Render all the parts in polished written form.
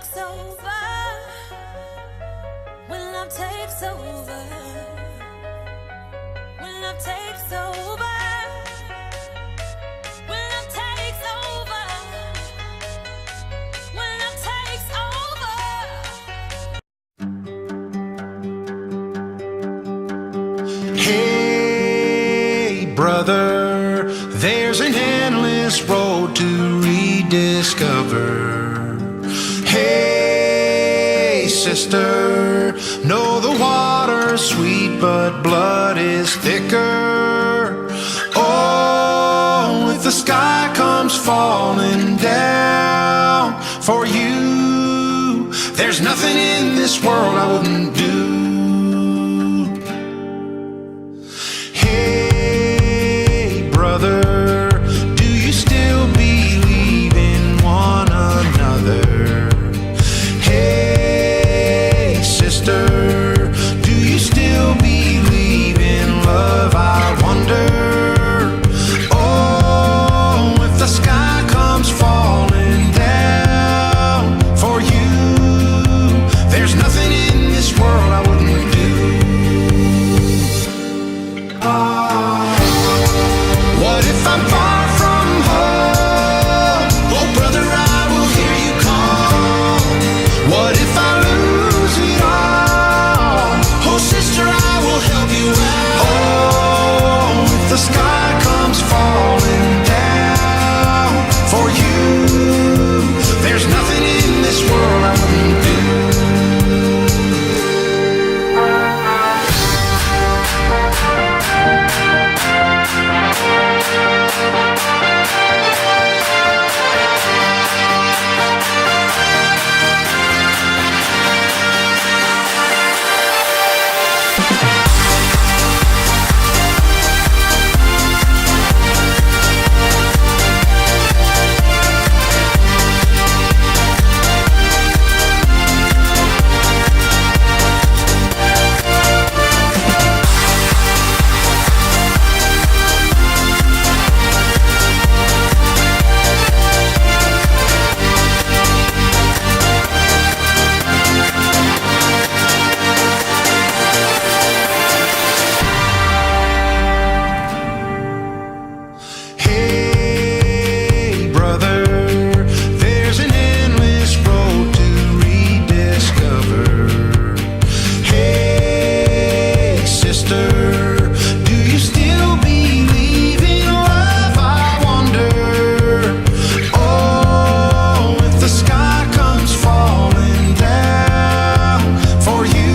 takes over, when love takes over, when love takes over, when love takes over, when love takes over. Hey, brother, there's an endless road to rediscover. Hey, sister, know the water's sweet, but blood is thicker. Oh, if the sky comes falling down for you, there's nothing in this world I wouldn't do. Hey, brother, do you still believe in one another? Hey, sister, do you still believe in love? I wonder. Oh, if the sky comes falling down for you, there's nothing in this world I wouldn't do. What if I'm far from home? Oh, brother, I will hear you call. What if I lose it all? Oh, sister, I will help you out. Oh, if the sky comes falling down for you, there's nothing in this world I wouldn't do. Hey, brother, there's an endless road to rediscover. Hey, sister, do you still believe in love? I wonder. Oh, if the sky comes falling down for you,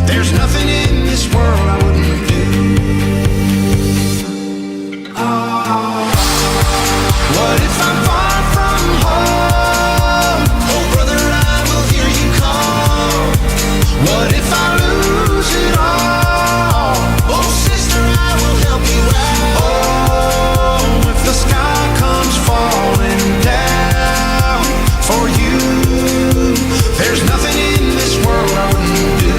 there's nothing in this world I wouldn't do. What if I'm far from home? Oh, brother, I will hear you call. What if I lose it all? Oh, sister, I will help you out. Oh, if the sky comes falling down for you, there's nothing in this world I wouldn't do.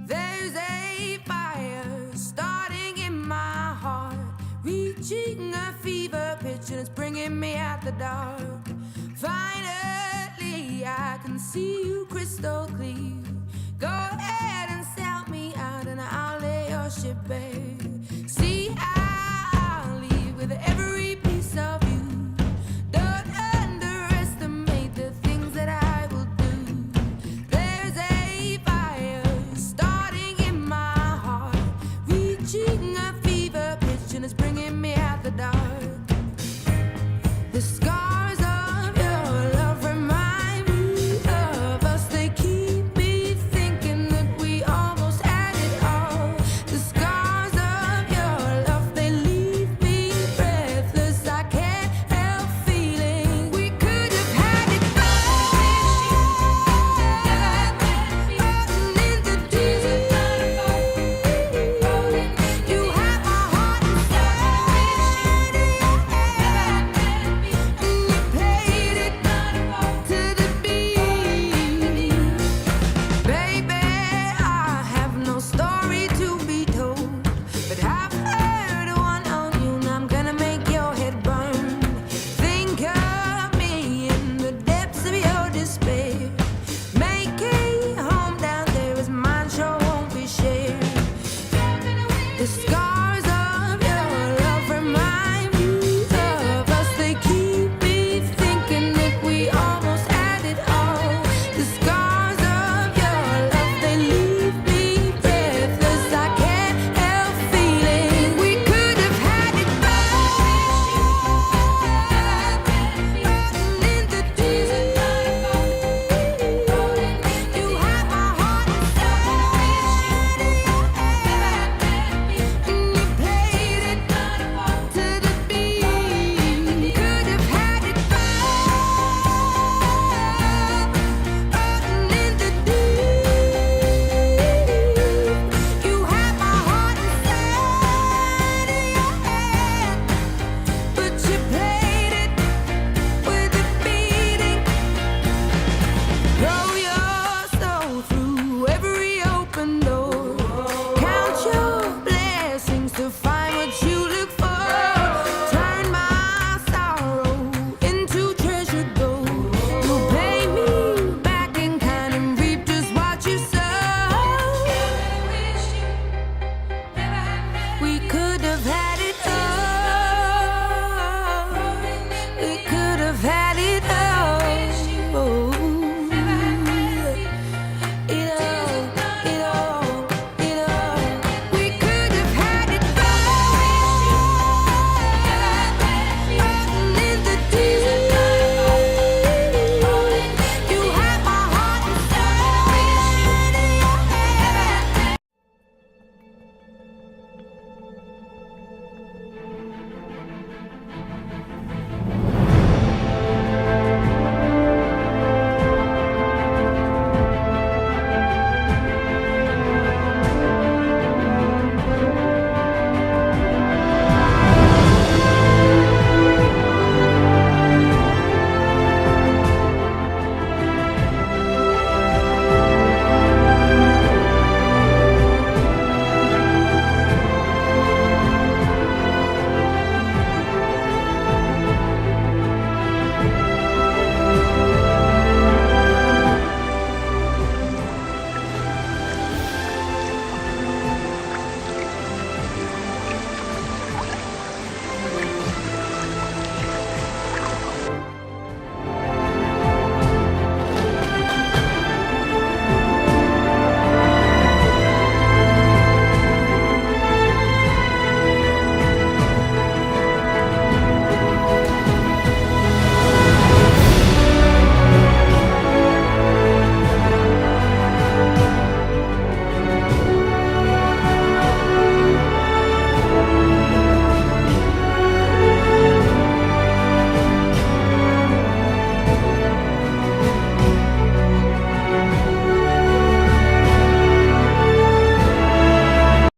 There's a fire starting in my heart, reaching a fever pitch, and it's bringing me out the dark. Finally, I can see you crystal clear. Go ahead and sell me out, and I'll lay your ship bare.